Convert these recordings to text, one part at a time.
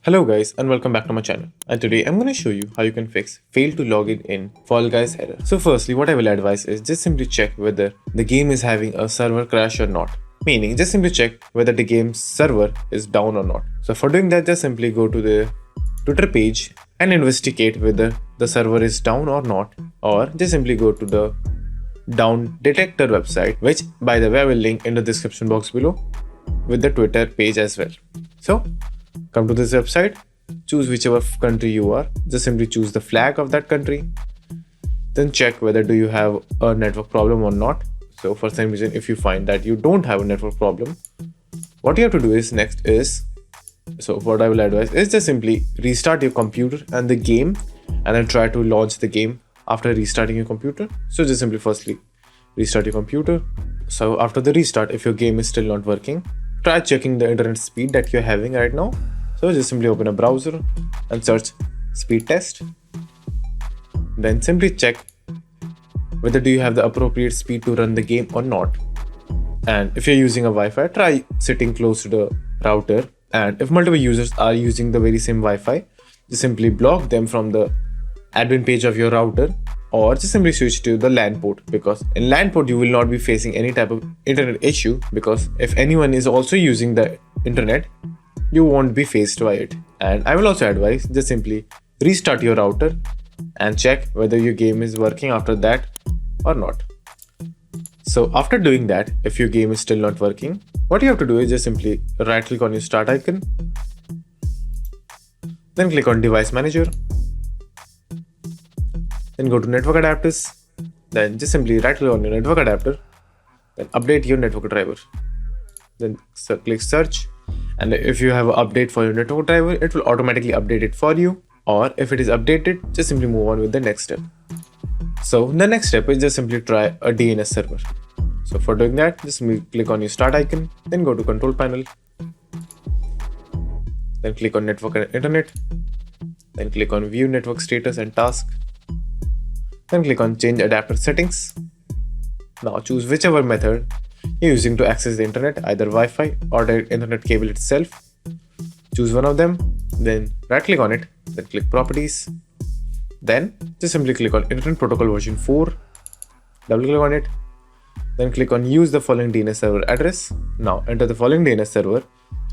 Hello guys and welcome back to my channel, and today I'm going to show you how you can fix fail to log in Fall Guys error. So firstly, what I will advise is just simply check whether the game is having a server crash or not. Meaning just simply check whether the game's server is down or not. So for doing that, just simply go to the Twitter page and investigate whether the server is down or not, or just simply go to the down detector website, which by the way I will link in the description box below with the Twitter page as well. So come to this website, choose whichever country you are, just simply choose the flag of that country, then check whether do you have a network problem or not. So for some reason, if you find that you don't have a network problem, what you have to do is what I will advise is just simply restart your computer and the game, and then try to launch the game after restarting your computer. So just simply firstly restart your computer. So after the restart, if your game is still not working, try checking the internet speed that you're having right now. So just simply open a browser and search speed test. Then simply check whether do you have the appropriate speed to run the game or not. And if you're using a Wi-Fi, try sitting close to the router. And if multiple users are using the very same Wi-Fi, just simply block them from the admin page of your router, or just simply switch to the LAN port, because in LAN port you will not be facing any type of internet issue, because if anyone is also using the internet, you won't be faced by it. And I will also advise just simply restart your router and check whether your game is working after that or not. So after doing that, if your game is still not working, what you have to do is just simply right click on your start icon, then click on device manager, then go to network adapters, then just simply right click on your network adapter, then update your network driver, then click search, and if you have an update for your network driver, it will automatically update it for you, or if it is updated, just simply move on with the next step. So the next step is just simply try a DNS server. So for doing that, just simply click on your start icon, then go to control panel, then click on network and internet, then click on view network status and task, then click on change adapter settings. Now choose whichever method you're using to access the internet, either Wi-Fi or the internet cable itself. Choose one of them, then right click on it, then click properties, then just simply click on internet protocol version 4, double click on it, then click on use the following DNS server address. Now enter the following DNS server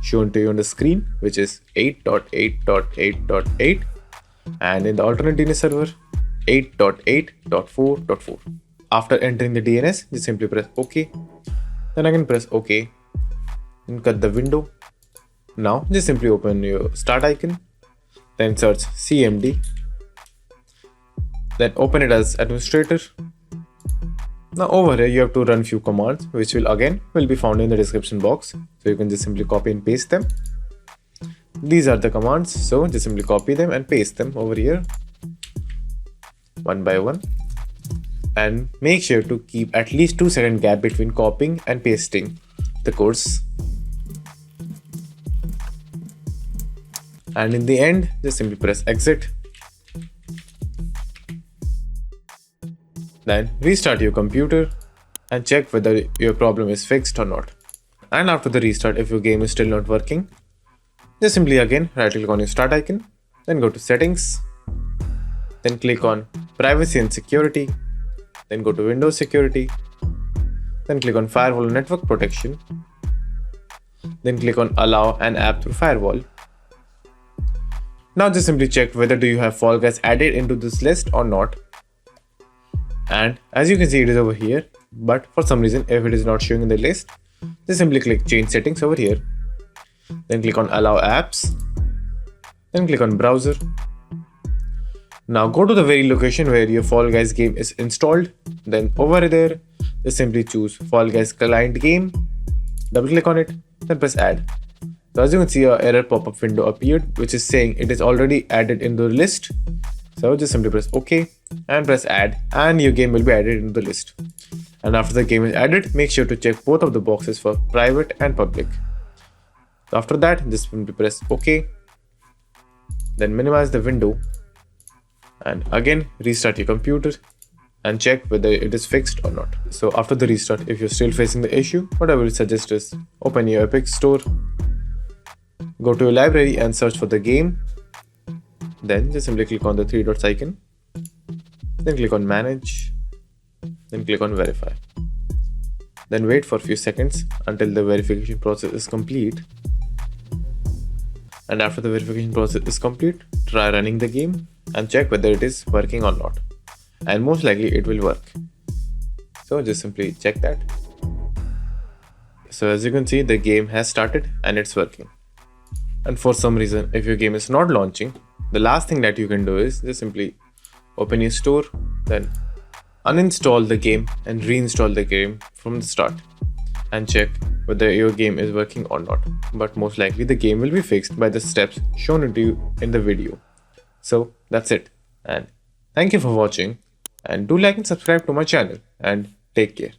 shown to you on the screen, which is 8.8.8.8, and in the alternate DNS server 8.8.4.4. After entering the DNS, just simply press OK, then again press OK, and cut the window. Now just simply open your start icon, then search CMD, then open it as administrator. Now over here you have to run few commands, which will be found in the description box, so you can just simply copy and paste them. These are the commands, so just simply copy them and paste them over here one by one, and make sure to keep at least 2-second gap between copying and pasting the codes. And in the end, just simply press exit. Then restart your computer and check whether your problem is fixed or not. And after the restart, if your game is still not working, just simply again right click on your start icon, then go to settings, then click on privacy and security, then go to Windows security, then click on firewall and network protection, then click on allow an app through firewall. Now just simply check whether do you have Fall Guys added into this list or not. And as you can see, it is over here, but for some reason if it is not showing in the list, just simply click change settings over here, then click on allow apps, then click on browser. Now go to the very location where your Fall Guys game is installed, then over there just simply choose Fall Guys client game, double click on it, then press add. So as you can see, an error pop-up window appeared, which is saying it is already added in the list. So just simply press OK and press add, and your game will be added into the list. And after the game is added, make sure to check both of the boxes for private and public. So after that, just simply press OK, then minimize the window, and again restart your computer and check whether it is fixed or not. So after the restart, if you're still facing the issue, what I will suggest is open your Epic store, Go to your library and search for the game. Then just simply click on the three dots icon. Then click on manage. Then click on verify. Then wait for a few seconds until the verification process is complete. And after the verification process is complete, try running the game and check whether it is working or not. And most likely it will work. So just simply check that. So as you can see, the game has started and it's working. And for some reason, if your game is not launching, the last thing that you can do is just simply open your store, then uninstall the game and reinstall the game from the start and check whether your game is working or not. But most likely the game will be fixed by the steps shown to you in the video. So that's it, and thank you for watching, and do like and subscribe to my channel, and take care.